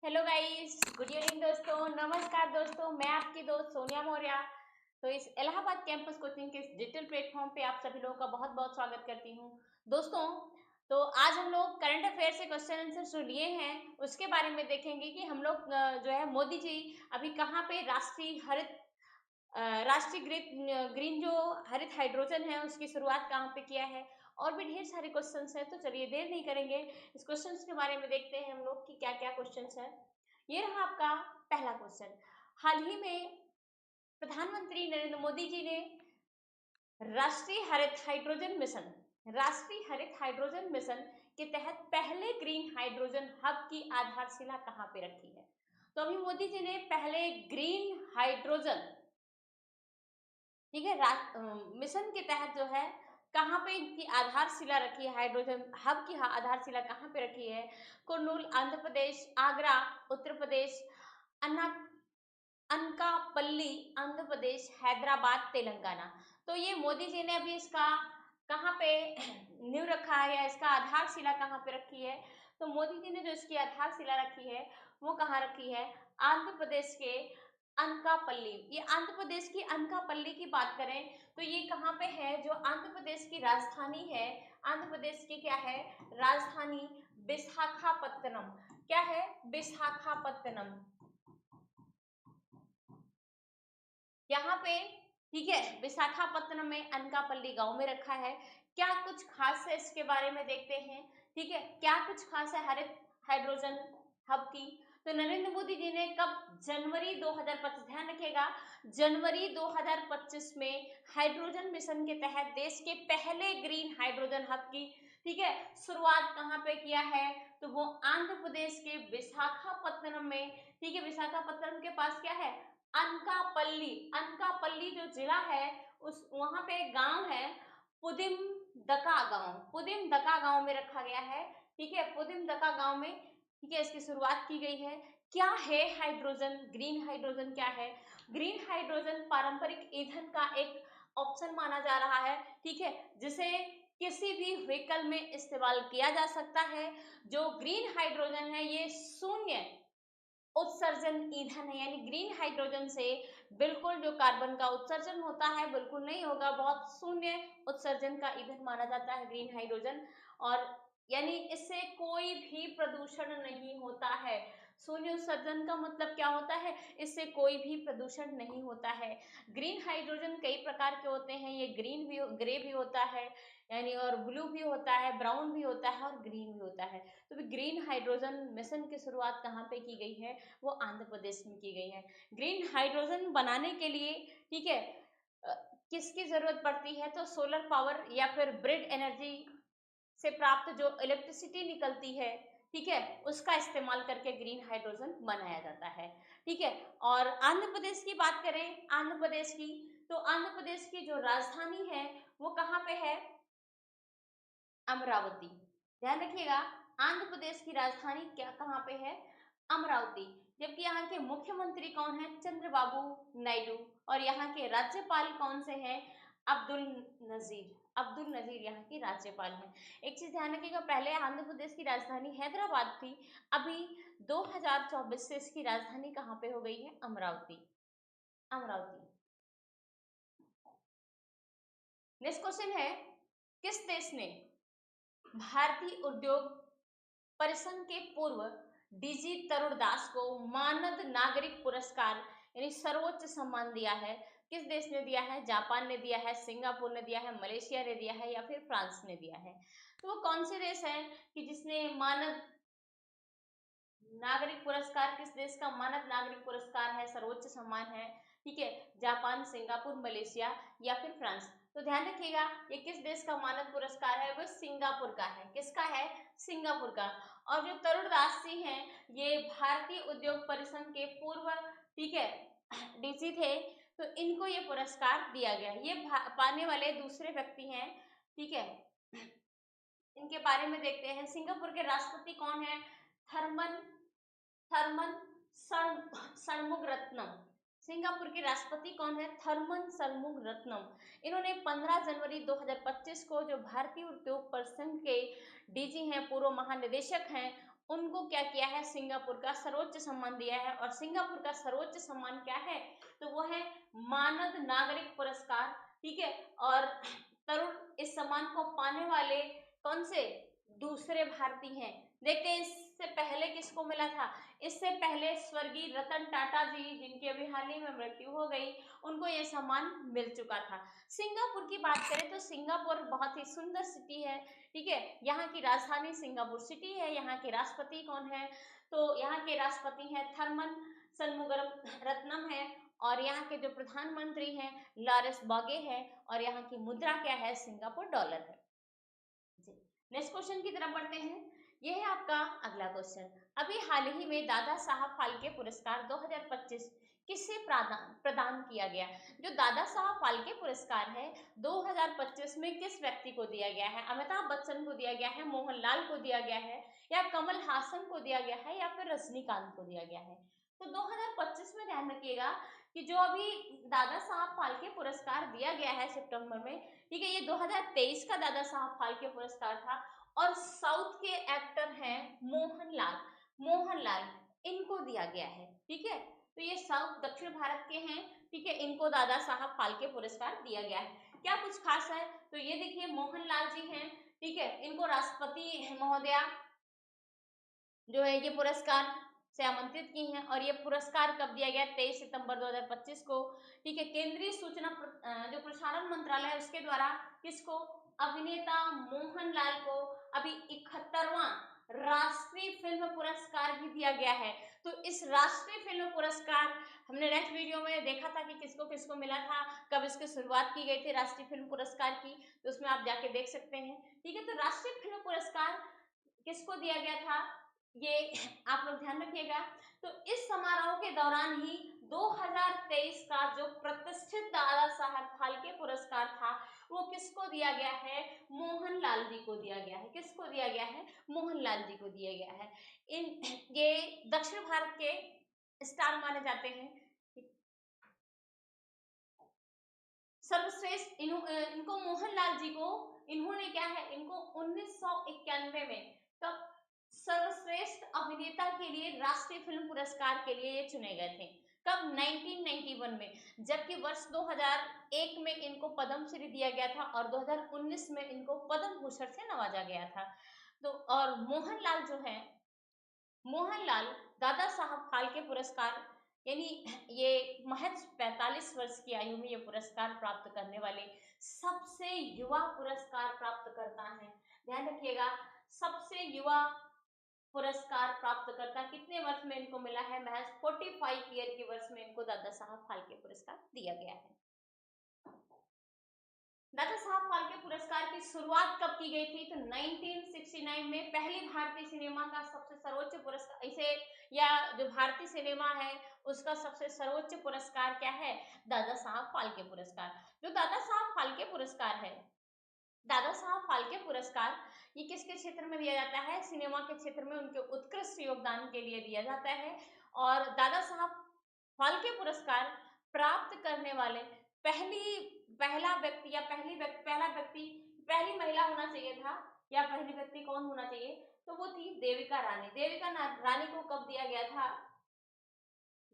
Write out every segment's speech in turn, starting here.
Hello guys, good evening दोस्तों। नमस्कार दोस्तों, मैं आपकी दोस्त सोनिया मौर्य। तो इस इलाहाबाद कैंपस कोचिंग के इस डिजिटल प्लेटफॉर्म पे आप सभी लोगों का बहुत बहुत स्वागत करती हूँ दोस्तों। तो आज हम लोग करंट अफेयर से क्वेश्चन आंसर जो लिए हैं उसके बारे में देखेंगे कि हम लोग जो है मोदी जी अभी कहाँ पे राष्ट्रीय ग्रीन जो हरित हाइड्रोजन है उसकी शुरुआत कहाँ पे किया है, और भी ढेर सारे क्वेश्चंस हैं। तो चलिए देर नहीं करेंगे, इस क्वेश्चंस के बारे में देखते हैं हम लोग कि क्या क्या क्वेश्चंस हैं। ये रहा आपका पहला क्वेश्चन। हाल ही में प्रधानमंत्री नरेंद्र मोदी जी ने राष्ट्रीय हरित हाइड्रोजन मिशन के तहत पहले ग्रीन हाइड्रोजन हब की आधारशिला कहाँ पे रखी है। तो अभी मोदी जी ने पहले ग्रीन हाइड्रोजन, ठीक है, मिशन के तहत जो है कहाँ पे इनकी आधारशिला रखी है, हाइड्रोजन हब की आधारशिला कहाँ पे रखी है। कुर्नूल आंध्र प्रदेश, आगरा उत्तर प्रदेश, अनकापल्ली आंध्र प्रदेश, हैदराबाद तेलंगाना। तो ये मोदी जी ने अभी इसका कहाँ पे नींव रखा है या इसका आधारशिला कहाँ पे रखी है। तो मोदी जी ने जो इसकी आधारशिला रखी है वो कहाँ रखी है, आंध्र प्रदेश के अनकापल्ली। ये आंध्र प्रदेश की अनकापल्ली की बात करें तो ये कहाँ पे है, जो आंध्र प्रदेश की राजधानी है। आंध्र प्रदेश की क्या है राजधानी, विशाखापत्तनम। क्या है, विशाखापत्तनम। यहाँ पे ठीक है, विशाखापत्तनम में अनकापल्ली गांव में रखा है। क्या कुछ खास है इसके बारे में देखते हैं। ठीक है, क्या कुछ खास है हरित हाइड्रोजन हब की। तो नरेंद्र मोदी जी ने कब, जनवरी 2025, ध्यान रखिएगा, जनवरी 2025 में हाइड्रोजन मिशन के तहत देश के पहले ग्रीन हाइड्रोजन हब की, ठीक है, शुरुआत कहाँ पे किया है। तो वो आंध्र प्रदेश के विशाखापत्तनम में। ठीक है, विशाखापत्तनम के पास क्या है, अनकापल्ली। अनकापल्ली जो जिला है उस वहां पे एक गांव है, पुदिमदका गांव में रखा गया है। ठीक है, पुदिमदका गांव में, ठीक है, इसकी शुरुआत की गई है। क्या है हाइड्रोजन, ग्रीन हाइड्रोजन क्या है। ग्रीन हाइड्रोजन पारंपरिक ईंधन का एक ऑप्शन माना जा रहा है। ठीक है, जिसे किसी भी व्हीकल में इस्तेमाल किया जा सकता है। जो ग्रीन हाइड्रोजन है ये शून्य उत्सर्जन ईंधन है, यानी ग्रीन हाइड्रोजन से बिल्कुल जो कार्बन का उत्सर्जन होता है बिल्कुल नहीं होगा, बहुत शून्य उत्सर्जन का ईंधन माना जाता है ग्रीन हाइड्रोजन। और यानी इससे कोई भी प्रदूषण नहीं होता है। शून्य उत्सर्जन का मतलब क्या होता है, इससे कोई भी प्रदूषण नहीं होता है। ग्रीन हाइड्रोजन कई प्रकार के होते हैं, ये ग्रीन भी, ग्रे भी होता है, यानी और ब्लू भी होता है, ब्राउन भी होता है और ग्रीन भी होता है। तो ग्रीन हाइड्रोजन मिशन की शुरुआत कहाँ पे की गई है, वो आंध्र प्रदेश में की गई है। ग्रीन हाइड्रोजन बनाने के लिए, ठीक है, किसकी जरूरत पड़ती है, तो सोलर पावर या फिर ब्रिड एनर्जी से प्राप्त जो इलेक्ट्रिसिटी निकलती है, ठीक है, उसका इस्तेमाल करके ग्रीन हाइड्रोजन बनाया जाता है। ठीक है, और आंध्र प्रदेश की बात करें, आंध्र प्रदेश की, तो आंध्र प्रदेश की जो राजधानी है वो कहाँ पे है, अमरावती। ध्यान रखिएगा, आंध्र प्रदेश की राजधानी क्या कहाँ पे है, अमरावती। जबकि यहाँ के मुख्यमंत्री कौन है, चंद्रबाबू नायडू। और यहाँ के राज्यपाल कौन से हैं, अब्दुल नजीर। अब्दुल नजीर यहाँ की राज्यपाल हैं। एक चीज ध्यान रखिएगा, पहले आंध्र प्रदेश की राजधानी हैदराबाद थी, अभी 2024 से इसकी राजधानी कहाँ पे हो गई है, अमरावती। अमरावती। नेक्स्ट क्वेश्चन है, किस देश ने भारतीय उद्योग परिसंघ के पूर्व डीजी तरुण दास को मानद नागरिक पुरस्कार यानी सर्वोच्च सम्मान दिया है। किस देश ने दिया है, जापान ने दिया है, सिंगापुर ने दिया है, मलेशिया ने दिया है या फिर फ्रांस ने दिया है। तो वो कौन से देश है कि जिसने मानद नागरिक पुरस्कार, किस देश का मानद नागरिक पुरस्कार है, सर्वोच्च सम्मान है, ठीक है, जापान, सिंगापुर, मलेशिया या फिर फ्रांस। तो ध्यान रखिएगा, ये किस देश का मानद पुरस्कार है, वो सिंगापुर का है। किसका है, सिंगापुर का। और जो तरुण दास जी हैं ये भारतीय उद्योग परिसंघ के पूर्व, ठीक है, डीसी थे। तो इनको ये पुरस्कार दिया गया, ये पाने वाले दूसरे व्यक्ति हैं। ठीक है, इनके बारे में देखते हैं। सिंगापुर के राष्ट्रपति कौन है, थर्मन थर्मन षणमुगरत्नम। सिंगापुर के राष्ट्रपति कौन है, थर्मन षणमुगरत्नम। इन्होंने 15 जनवरी 2025 को जो भारतीय उद्योग परिसंघ के डीजी हैं, पूर्व महानिदेशक हैं, उनको क्या किया है, सिंगापुर का सर्वोच्च सम्मान दिया है। और सिंगापुर का सर्वोच्च सम्मान क्या है, तो वो है मानद नागरिक पुरस्कार, ठीक है। और तरुण इस सम्मान को पाने वाले कौन से दूसरे भारतीय हैं। देखते हैं इससे पहले किसको मिला था। इससे पहले स्वर्गीय रतन टाटा जी, जिनकी अभी हाल ही में मृत्यु हो गई, उनको ये सम्मान मिल चुका था। सिंगापुर की बात करें तो सिंगापुर बहुत ही सुंदर सिटी है, ठीक है। यहाँ की राजधानी सिंगापुर सिटी है। यहाँ के राष्ट्रपति कौन है, तो यहाँ के राष्ट्रपति हैं थर्मन शनमुगरत्नम है। और यहाँ के जो प्रधानमंत्री हैं लॉरेंस बॉगे है। और यहाँ की मुद्रा क्या है, सिंगापुर डॉलर है। नेक्स्ट क्वेश्चन की तरफ बढ़ते हैं। ये है आपका अगला क्वेश्चन। अभी हाल ही में दादा साहब फाल्के पुरस्कार 2025 किसे प्रदान किया गया। जो दादा साहब फाल्के पुरस्कार है 2025 में किस व्यक्ति को दिया गया है। अमिताभ बच्चन को दिया गया है, मोहनलाल को दिया गया है, या कमल हासन को दिया गया है, या फिर रजनीकांत को दिया गया है। तो 2025 में ध्यान रखिएगा कि जो अभी दादा साहब फाल्के पुरस्कार दिया गया है सितंबर में, ठीक है, ये 2023 का दादा साहब फाल्के पुरस्कार था। और साउथ के एक्टर हैं मोहनलाल, इनको दिया गया है, ठीक है। तो ये साउथ दक्षिण भारत के हैं, ठीक है, इनको दादा साहब फाल्के पुरस्कार दिया गया है। क्या कुछ खास है, तो ये देखिए मोहनलाल जी हैं, ठीक है, इनको राष्ट्रपति महोदया जो है ये पुरस्कार से आमंत्रित की हैं। और ये पुरस्कार कब दिया गया, 23 सितंबर 2025 को, ठीक है। केंद्रीय सूचना जो प्रसारण मंत्रालय है उसके द्वारा किसको, अभिनेता मोहनलाल को अभी 71वां राष्ट्रीय फिल्म पुरस्कार भी दिया गया है। तो इस राष्ट्रीय फिल्म पुरस्कार हमने नेक्स्ट वीडियो में देखा था कि किसको किसको मिला था, कब इसकी शुरुआत की गई थी राष्ट्रीय फिल्म पुरस्कार की, तो उसमें आप जाके देख सकते हैं, ठीक है। तो राष्ट्रीय फिल्म पुरस्कार किसको दिया गया था, ये आप लोग ध्यान रखिएगा। तो इस समारोह के दौरान ही 2023 का जो प्रतिष्ठित दादा साहब फाल्के पुरस्कार था वो किसको दिया गया है, मोहनलाल जी को दिया गया है। किसको दिया गया है, मोहनलाल जी को दिया गया है। ये दक्षिण भारत के स्टार माने जाते हैं। सर्वश्रेष्ठ इनको मोहनलाल जी को इन्होंने क्या है, इनको 1991 में तब सर्वश्रेष्ठ अभिनेता के लिए राष्ट्रीय फिल्म पुरस्कार के लिए ये चुने गए थे। कब, 1991 में। जबकि वर्ष 2001 में इनको पद्मश्री दिया गया था और 2019 में इनको पद्म भूषण से नवाजा गया था। तो और मोहनलाल जो है, मोहनलाल दादा साहब फाल्के पुरस्कार यानी ये महज 45 वर्ष की आयु में ये पुरस्कार प्राप्त करने वाले सबसे युवा पुरस्कार प्राप्त करता है। ध्यान रखिएगा, सबसे युवा पुरस्कार प्राप्त करता कितने वर्ष में इनको मिला है, महज 45 ईयर की वर्ष में इनको दादा साहब फाल्के पुरस्कार दिया गया है। दादा साहब फाल्के पुरस्कार की शुरुआत कब की गई थी, तो 1969 में पहली भारतीय सिनेमा का सबसे सर्वोच्च पुरस्कार, इसे या जो भारतीय सिनेमा है उसका सबसे सर्वोच्च पुरस्कार क्या है, दादा साहब फाल्के पुरस्कार। जो दादा साहब फाल्के पुरस्कार है, दादा साहब फाल्के पुरस्कार ये किसके क्षेत्र में दिया जाता है, सिनेमा के क्षेत्र में उनके उत्कृष्ट योगदान के लिए दिया जाता है। और दादा साहब फाल्के पुरस्कार प्राप्त करने वाले पहला व्यक्ति या पहली महिला होना चाहिए था, या पहली व्यक्ति कौन होना चाहिए, तो वो थी देविका रानी। रानी को कब दिया गया था,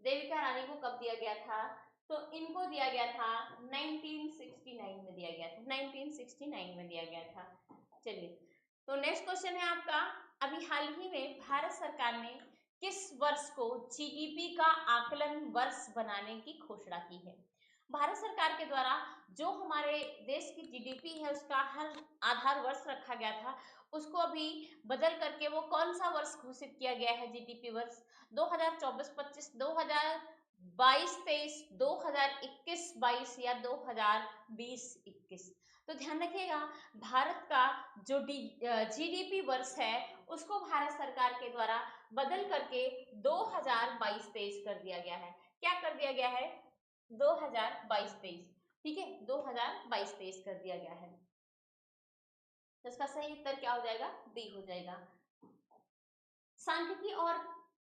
देविका रानी को कब दिया गया था, तो इनको दिया गया था 1969 में दिया गया था, 1969 में दिया गया था। चलिए, तो नेक्स्ट क्वेश्चन है आपका, अभी हाल ही में भारत सरकार ने किस वर्ष को जीडीपी का आकलन वर्ष बनाने की घोषणा की है। भारत सरकार के द्वारा जो हमारे देश की जीडीपी है उसका हर आधार वर्ष रखा गया था, उसको अभी बदल करके वो कौन सा वर्ष घोषित किया गया है, जीडीपी वर्ष 2024-25, 2022-23, 2021-22 या 2020-21। तो ध्यान रखिएगा, भारत का जो जीडीपी वर्ष है उसको भारत सरकार के द्वारा बदल करके 2022-23 कर दिया गया है। क्या कर दिया गया है, 2022-23, ठीक है, 2022-23 कर दिया गया है। तो इसका सही उत्तर क्या हो जाएगा, डी हो जाएगा। सांख्यिकी और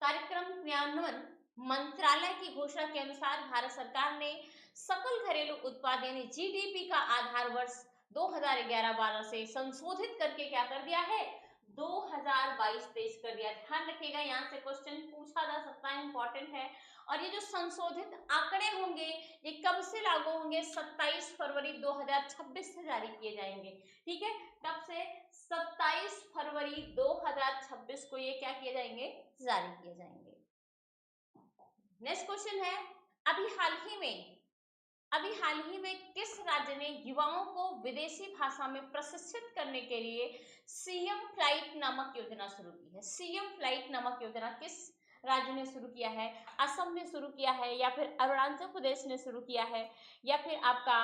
कार्यक्रम क्रियान्वयन मंत्रालय की घोषणा के अनुसार भारत सरकार ने सकल घरेलू उत्पाद यानी जीडीपी का आधार वर्ष 2011-12 से संशोधित करके क्या कर दिया है, 2022-23 कर दिया। ध्यान रखिएगा, यहाँ से क्वेश्चन पूछा जा सकता है, इंपॉर्टेंट है। और ये जो संशोधित आंकड़े होंगे ये कब से लागू होंगे? 27 फरवरी 2026 से जारी किए जाएंगे। ठीक है, कब से? 27 फरवरी 2026 को ये क्या किए जाएंगे? जारी किए जाएंगे। नेक्स्ट क्वेश्चन है, अभी हाल ही में किस राज्य ने युवाओं को विदेशी भाषा में प्रशिक्षित करने के लिए सीएम फ्लाइट नामक योजना शुरू की है? सीएम फ्लाइट नामक योजना किस राज्य ने शुरू किया है? असम ने शुरू किया है, या फिर अरुणाचल प्रदेश ने शुरू किया है, या फिर आपका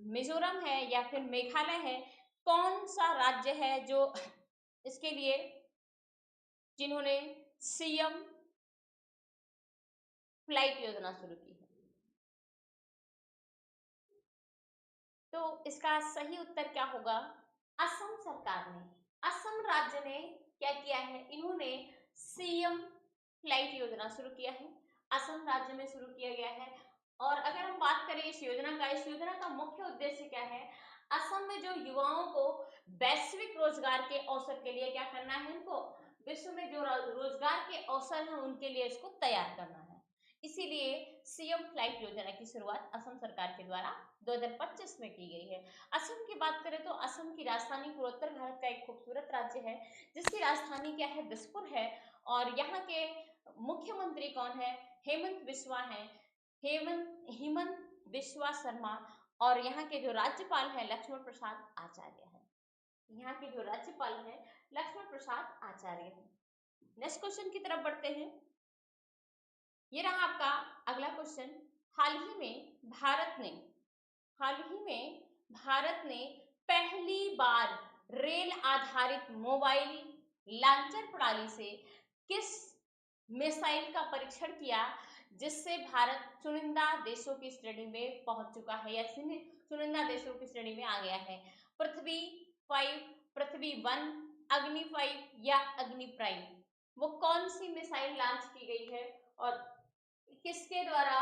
मिजोरम है, या फिर मेघालय है? कौन सा राज्य है जो इसके लिए जिन्होंने सीएम फ्लाइट योजना शुरू की है? तो इसका सही उत्तर क्या होगा? असम सरकार ने, असम राज्य ने क्या किया है? इन्होंने सीएम फ्लाइट योजना शुरू किया है, असम राज्य में शुरू किया गया है। और अगर हम बात करें इस योजना का मुख्य उद्देश्य क्या है? असम में जो युवाओं को वैश्विक रोजगार के अवसर के लिए क्या करना है? इनको विश्व में जो रोजगार के अवसर हैं उनके लिए इसको तैयार करना है। इसीलिए सीएम फ्लाइट योजना की शुरुआत असम सरकार के द्वारा 2025 में की गई है। असम की बात करें तो असम की राजधानी पूर्वोत्तर भारत का एक खूबसूरत राज्य है जिसकी राजधानी क्या है? दिसपुर है। और यहाँ के मुख्यमंत्री कौन है? हेमंत बिस्वा है, हेमंत बिस्वा शर्मा। और यहाँ के जो राज्यपाल है लक्ष्मण प्रसाद आचार्य है। यहाँ के जो राज्यपाल है लक्ष्मण प्रसाद आचार्य है। नेक्स्ट क्वेश्चन की तरफ बढ़ते हैं। ये रहा आपका अगला क्वेश्चन। हाल ही में भारत ने पहली बार रेल आधारित मोबाइल लॉन्चर प्रणाली से किस मिसाइल का परीक्षण किया जिससे भारत चुनिंदा देशों की श्रेणी में पहुंच चुका है या चुनिंदा देशों की श्रेणी में आ गया है? पृथ्वी 5, पृथ्वी 1, अग्नि 5 या अग्नि प्राइम? वो कौन सी मिसाइल लॉन्च की गई है और किसके द्वारा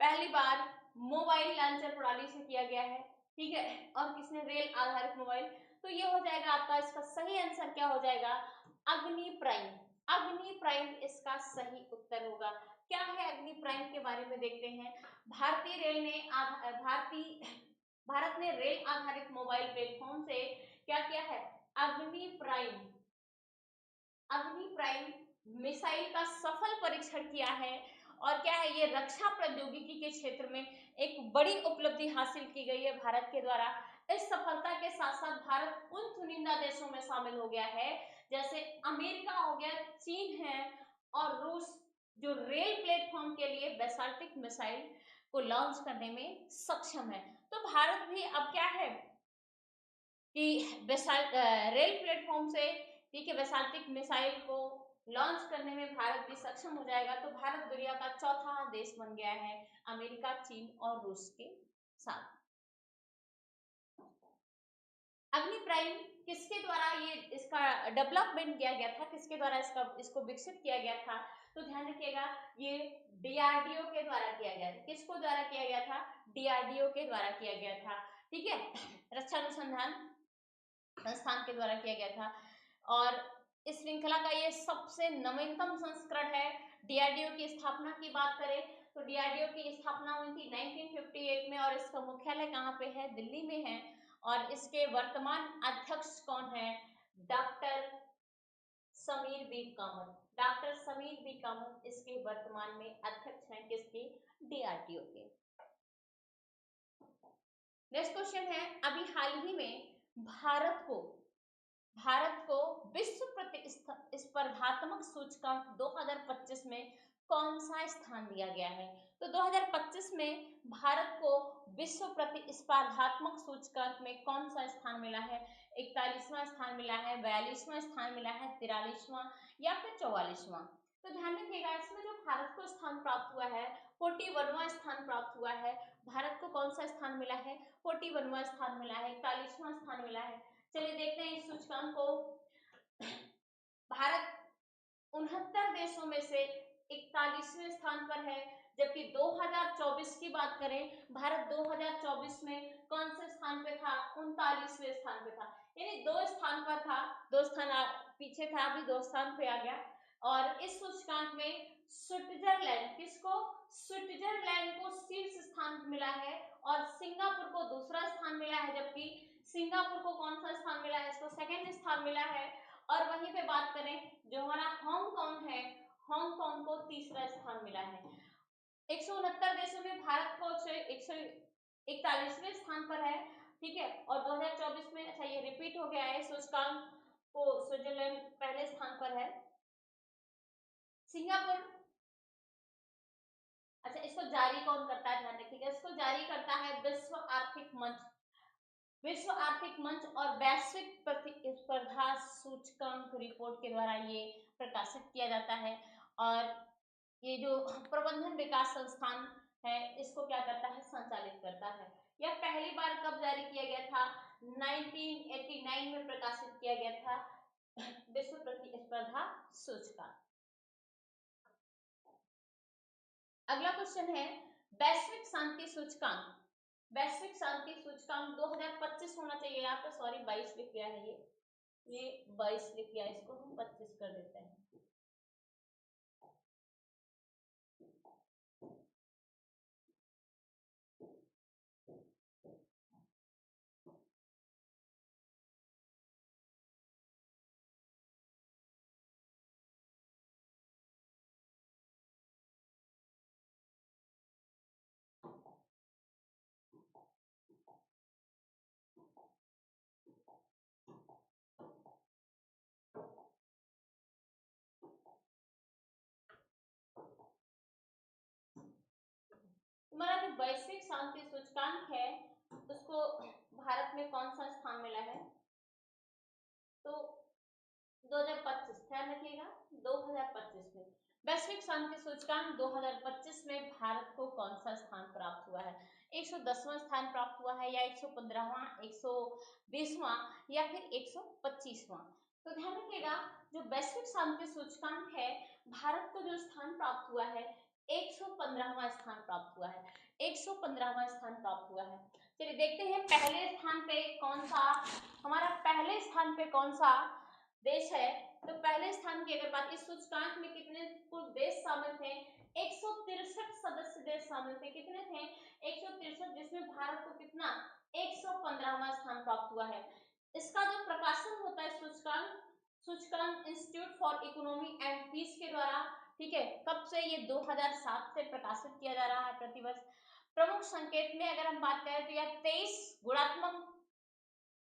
पहली बार मोबाइल लॉन्चर प्रणाली से किया गया है? ठीक है, और किसने? रेल आधारित मोबाइल। तो ये हो जाएगा आपका, इसका सही आंसर क्या हो जाएगा? अग्नि प्राइम। अग्नि प्राइम इसका सही उत्तर होगा। क्या है अग्नि प्राइम के बारे में देखते हैं। भारत ने रेल आधारित मोबाइल प्लेटफॉर्म से क्या किया है? अग्नि प्राइम मिसाइल का सफल परीक्षण किया है। और क्या है? ये रक्षा प्रौद्योगिकी के क्षेत्र में एक बड़ी उपलब्धि हासिल की गई है भारत के द्वारा। इस सफलता के साथ साथ भारत उन चुनिंदा देशों में शामिल हो गया है जैसे अमेरिका हो गया, चीन है और रूस, जो रेल प्लेटफॉर्म के लिए बेसाल्टिक मिसाइल को लॉन्च करने में सक्षम है। तो भारत भी अब क्या है कि रेल प्लेटफॉर्म से, ठीक है, बेसाल्टिक मिसाइल को लॉन्च करने में भारत भी सक्षम हो जाएगा। तो भारत दुनिया का चौथा देश बन गया है अमेरिका, चीन और रूस के साथ। अग्नि प्राइम किसके द्वारा ये इसका डेवलपमेंट किया गया था? किसके द्वारा इसको विकसित किया गया था? तो ध्यान रखिएगा, ये डीआरडीओ के द्वारा किया गया था। किसको द्वारा किया गया था? डीआरडीओ के द्वारा किया गया था। ठीक है, रक्षा अनुसंधान संस्थान के द्वारा किया गया था। और इस श्रृंखला का ये सबसे नवीनतम संस्करण है। डीआरडीओ की स्थापना की बात करें तो डीआरडीओ की स्थापना हुई थी 1958 में और इसका मुख्यालय कहाँ पे है? दिल्ली में है। और इसके वर्तमान अध्यक्ष कौन है? Doctor Sameer B Kamat. Doctor Sameer B Kamat इसके वर्तमान में अध्यक्ष हैं। किसके? डीआरडीओ के। नेक्स्ट क्वेश्चन है, अभी हाल ही में भारत को विश्व प्रतिस्पर्धात्मक सूचकांक 2025 में कौन सा स्थान दिया गया है? तो 2025 में भारत को विश्व प्रतिस्पर्धात्मक सूचकांक में कौन सा स्थान मिला है? 41वां स्थान मिला है, 42वां स्थान मिला है, 43वां या फिर 44वां? तो ध्यान रखिएगा, इसमें जो भारत को स्थान प्राप्त हुआ है 41वां स्थान प्राप्त हुआ है। भारत को कौन सा स्थान मिला है? 41वां स्थान मिला है, 41वां स्थान मिला है। चलिए देखते हैं इस सूचकांक को। भारत 69 देशों में से 41वें स्थान पर है, जबकि 2024 की बात करें, भारत 2024 में कौन से स्थान पे था? 39वें स्थान पे था। यानी दो स्थान पर था, दो स्थान पीछे था, अभी 2 स्थान पे आ गया। और इस सूचकांक में स्विट्जरलैंड स्विट्जरलैंड को शीर्ष स्थान मिला है और सिंगापुर को दूसरा स्थान मिला है, जबकि सिंगापुर को कौन सा स्थान मिला है, इसको सेकंड स्थान मिला है। और वहीं पे बात करें जो हमारा हांगकांग है, हांगकांग को तीसरा स्थान मिला है। 169 देशों में भारत को 141वें स्थान पर है, ठीक है। और 2024 में, अच्छा ये रिपीट हो गया है, सूचकांक को स्विट्जरलैंड पहले स्थान पर है। सिंगापुर, अच्छा इसको जारी कौन करता है, ध्यान रखिएगा, इसको जारी करता है विश्व आर्थिक मंच। विश्व आर्थिक मंच और वैश्विक प्रतिस्पर्धा सूचकांक रिपोर्ट के द्वारा ये प्रकाशित किया जाता है। और ये जो प्रबंधन विकास संस्थान है इसको क्या करता है, संचालित करता है। यह पहली बार कब जारी किया गया था, 1989 में प्रकाशित किया गया था विश्व प्रतिस्पर्धा सूचकांक। अगला क्वेश्चन है वैश्विक शांति सूचकांक। वैश्विक शांति सूचकांक 2025 होना चाहिए, यहाँ पे सॉरी 22 लिख गया है, ये 22 लिख गया, इसको हम 25 कर देते हैं। हमारा जो वैश्विक शांति सूचकांक है उसको भारत में कौन सा स्थान मिला है, तो 2025, ध्यान रखिएगा 2025 में वैश्विक शांति सूचकांक 2025 में भारत को कौन सा स्थान प्राप्त हुआ है, 110वां स्थान प्राप्त हुआ है या 115वां, 120वां या फिर 125वां। तो ध्यान रखिएगा जो वैश्विक शांति सूचकांक है भारत को जो स्थान प्राप्त हुआ है 115वां स्थान प्राप्त हुआ है, 115वां स्थान प्राप्त हुआ है। चलिए देखते हैं पहले स्थान पे कौन सा, हमारा पहले स्थान पे कौन सा देश है। तो पहले स्थान की अगर बात, इस सूचकांक में कितने कुल देश शामिल थे, 163 सदस्य देश शामिल थे, कितने थे 163, जिसमें भारत को कितना 115वां स्थान प्राप्त हुआ है। इसका जो प्रकाशन होता है सूचकांक institute for economy and peace के द्वारा, ठीक है, कब से, ये 2007 से प्रकाशित किया जा रहा है प्रतिवर्ष। प्रमुख संकेत में अगर हम बात करें तो यह 23 गुणात्मक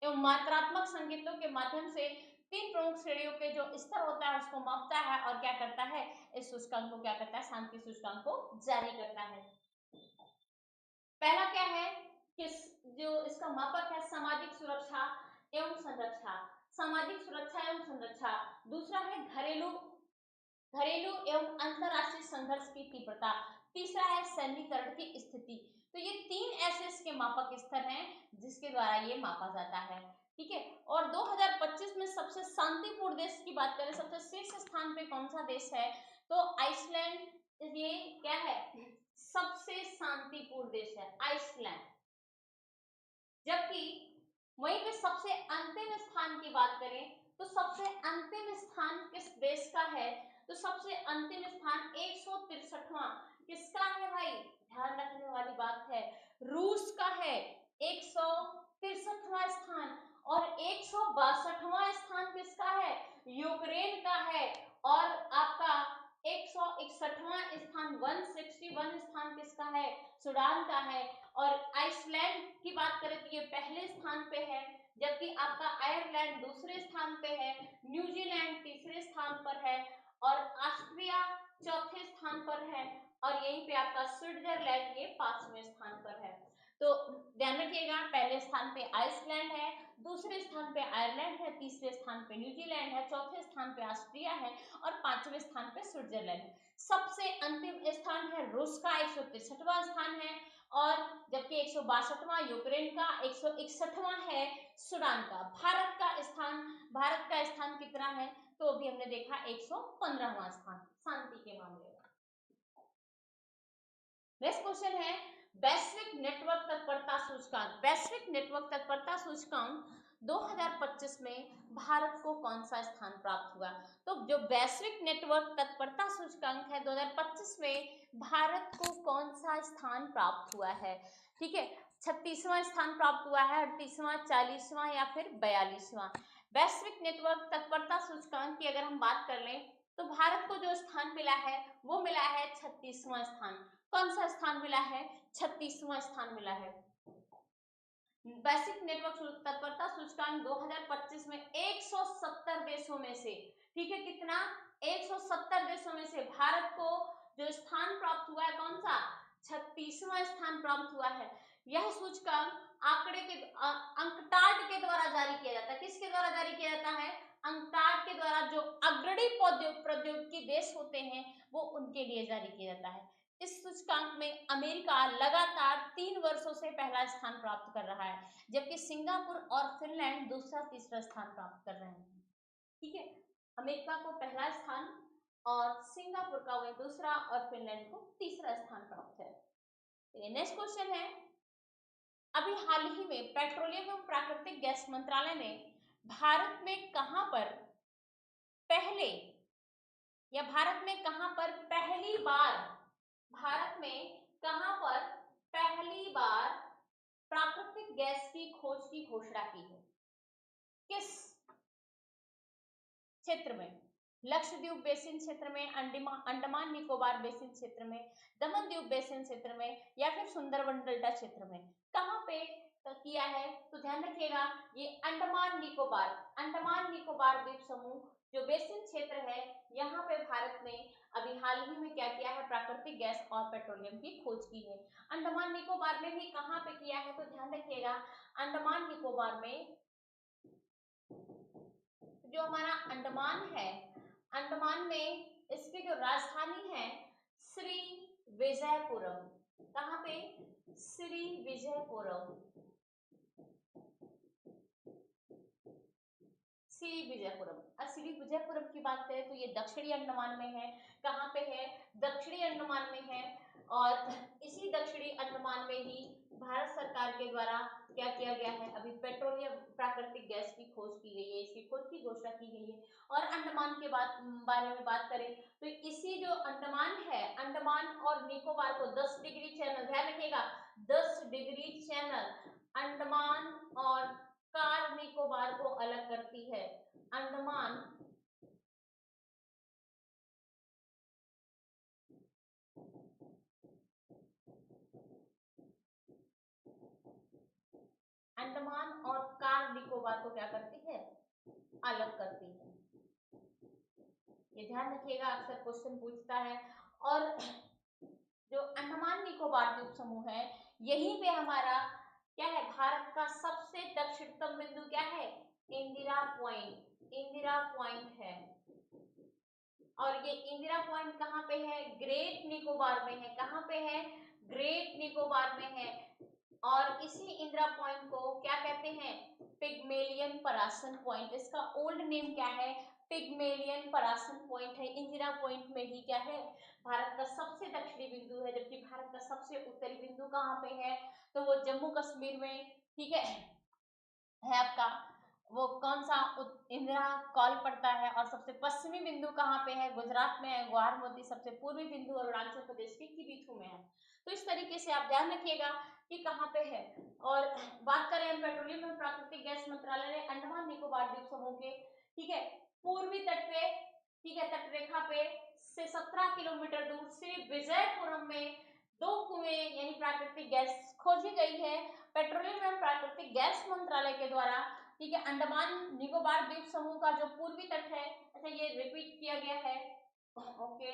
एवं मात्रात्मक संकेतों के माध्यम से 3 प्रमुख श्रेणियों के जो स्तर होता है उसको मापता है और क्या करता है, इस सूचकांक को क्या करता है, शांति सूचकांक को जारी करता है। पहला क्या है कि जो इसका मापक है सामाजिक सुरक्षा एवं संरक्षा, सामाजिक सुरक्षा एवं संरक्षा। दूसरा है घरेलू एवं अंतरराष्ट्रीय संघर्ष की तीव्रता। तीसरा है सैन्यीकरण की स्थिति। तो ये 3 ऐसे इसके मापक स्तर हैं जिसके द्वारा ये मापा जाता है, ठीक है। और 2025 में सबसे शांतिपूर्ण देश की बात करें, सबसे शीर्ष स्थान पे कौन सा देश है, तो आइसलैंड, ये क्या है, सबसे शांतिपूर्ण देश है आइसलैंड। जबकि वहीं पे सबसे अंतिम स्थान की बात करें तो सबसे अंतिम स्थान किस देश का है, तो सबसे अंतिम स्थान 163वां किसका है भाई, ध्यान रखने वाली बात है, रूस का है 163वां स्थान। और 162वां स्थान किसका है, यूक्रेन का है। और आपका 161वां स्थान 161 स्थान किसका है, सूडान का है। और आइसलैंड की बात करें तो ये पहले स्थान पे है, जबकि आपका आयरलैंड दूसरे स्थान पे है, न्यूजीलैंड तीसरे स्थान पर है और ऑस्ट्रिया चौथे स्थान पर है और यहीं पे आपका स्विट्जरलैंड ये 5वें स्थान पर है। तो ध्यान रखिएगा पहले स्थान पे आइसलैंड है, दूसरे स्थान पे आयरलैंड है, तीसरे स्थान पे न्यूजीलैंड है, चौथे स्थान पे ऑस्ट्रिया है और 5वें स्थान पे स्विट्जरलैंड है। सबसे अंतिम स्थान है रूस का 163वां स्थान है और जबकि 162वां यूक्रेन का, 161वां है सूडान का। भारत का स्थान कितना है, तो अभी हमने देखा 115वां स्थान शांति के मामले में। नेक्स्ट क्वेश्चन है वैश्विक नेटवर्क तत्परता सूचकांक। वैश्विक नेटवर्क तत्परता सूचकांक 2025 में भारत को कौन सा स्थान प्राप्त हुआ? तो जो वैश्विक नेटवर्क तत्परता सूचकांक है 2025 में भारत को कौन सा स्थान प्राप्त हुआ है? ठीक है, 36वां स्थान प्राप्त हुआ है, 38वां, 40वां या फिर 42वां? वैश्विक नेटवर्क तत्परता सूचकांक की अगर हम बात कर लें तो भारत को जो स्थान मिला है वो मिला है 36वां स्थान। कौन सा स्थान मिला है? 36वां स्थान मिला है। वैश्विक नेटवर्क तत्परता सूचकांक 2025 में 170 देशों में से, ठीक है, कितना? 170 देशों में से भारत को जो स्थान प्राप्त हुआ है कौन सा? 36वां स्थान प्राप्त हुआ है। यह सूचकांक आंकड़े के अंकटाड के द्वारा जारी किया जाता है। किसके द्वारा जारी किया जाता है? अंकटाड के द्वारा। जो अग्रणी प्रौद्योगिकी देश होते हैं वो उनके लिए जारी किया जाता है। इस सूचकांक में अमेरिका लगातार 3 वर्षों से पहला स्थान प्राप्त कर रहा है, जबकि सिंगापुर और फिनलैंड दूसरा तीसरा स्थान प्राप्त कर रहे हैं। ठीक है, अमेरिका को पहला स्थान और सिंगापुर का वह दूसरा और फिनलैंड को तीसरा स्थान प्राप्त है। नेक्स्ट क्वेश्चन है, अभी हाल ही में पेट्रोलियम एवं प्राकृतिक गैस मंत्रालय ने भारत में कहां पर पहले या भारत में कहां पर पहली बार, भारत में कहां पर पहली बार प्राकृतिक गैस की खोज की घोषणा की है? किस क्षेत्र में? लक्षद्वीप बेसिन क्षेत्र में, अंडमान निकोबार बेसिन क्षेत्र में, दमन द्वीप बेसिन क्षेत्र में या फिर सुंदरबन डेल्टा क्षेत्र में? कहां पे किया है? तो ध्यान रखिएगा, ये अंडमान निकोबार द्वीप समूह जो बेसिन क्षेत्र है, यहाँ पे भारत ने अभी हाल ही में क्या किया है? प्राकृतिक गैस और पेट्रोलियम की खोज की है। अंडमान निकोबार में भी कहाँ पे किया है? तो ध्यान रखिएगा, अंडमान निकोबार में जो हमारा अंडमान है, अंडमान में इसकी जो राजधानी है श्री विजयपुरम। कहाँ पे? श्री विजयपुरम। श्री विजयपुरम की बात करें तो ये दक्षिणी अंडमान में है। कहाँ पे है? दक्षिणी अंडमान में है। और इसी दक्षिणी अंडमान में ही भारत सरकार के द्वारा क्या किया गया है? अभी पेट्रोलियम प्राकृतिक गैस की खोज की गई है, इसकी खोज की घोषणा की गई है। और अंडमान के बारे में बात करें तो इसी जो अंडमान है, अंडमान और निकोबार को 10 डिग्री चैनल, ध्यान रखिएगा, 10 डिग्री चैनल अंडमान और कार निकोबार को अलग करती है। अंडमान अंडमान और कार निकोबार को क्या करती है? अलग करती है। ये ध्यान रखिएगा, अक्सर क्वेश्चन पूछता है। और जो अंडमान निकोबार द्वीप समूह है, यहीं पे हमारा क्या है? भारत का सबसे दक्षिणतम बिंदु क्या है? इंदिरा पॉइंट। इंदिरा पॉइंट है। और ये इंदिरा पॉइंट कहाँ पे है? ग्रेट निकोबार में है। कहाँ पे है? ग्रेट निकोबार में है। और इसी इंदिरा पॉइंट को क्या कहते हैं? Pygmalion person point. इसका ओल्ड नेम क्या है? पिग्मेलियन परासन पॉइंट है। इंदिरा पॉइंट में ही क्या है? भारत का सबसे दक्षिणी बिंदु है। जबकि भारत का सबसे उत्तरी बिंदु कहाँ पे है? तो वो जम्मू कश्मीर में, ठीक है आपका वो कौन सा इंदिरा कॉल पड़ता है। और सबसे पश्चिमी बिंदु कहाँ पे है? गुजरात में है, ग्वारमोती। सबसे पूर्वी बिंदु अरुणाचल प्रदेश के किबिथु में है। तो इस तरीके से आप ध्यान रखिएगा कि कहाँ पे है। और बात करें हम पेट्रोलियम एवं प्राकृतिक गैस मंत्रालय ने अंडमान निकोबार द्वीप समूह के, ठीक है, पूर्वी तट पे, ठीक है, तटरेखा पे से 17 किलोमीटर दूर श्री विजयपुरम में 2 कुएं यानी प्राकृतिक गैस खोजी गई है पेट्रोलियम एवं प्राकृतिक गैस मंत्रालय के द्वारा। ठीक है, अंडमान निकोबार द्वीप समूह का जो पूर्वी तट है, अच्छा ये रिपीट किया गया है। ओके,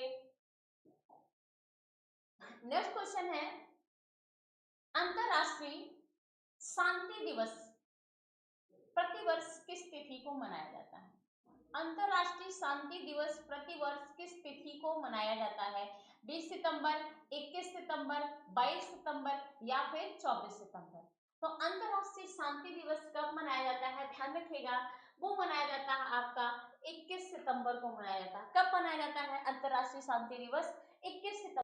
नेक्स्ट क्वेश्चन है, अंतरराष्ट्रीय शांति दिवस प्रतिवर्ष किस तिथि को मनाया जाता है? अंतरराष्ट्रीय शांति दिवस प्रतिवर्ष किस तिथि को मनाया जाता है? 20 सितंबर, 21 सितंबर, 22 सितंबर या फिर 24 सितंबर? तो अंतरराष्ट्रीय शांति दिवस कब मनाया जाता है? ध्यान रखिएगा, वो मनाया जाता है आपका 21 सितंबर को मनाया जाता है। कब मनाया जाता है अंतरराष्ट्रीय शांति दिवस? 21 सितंबर।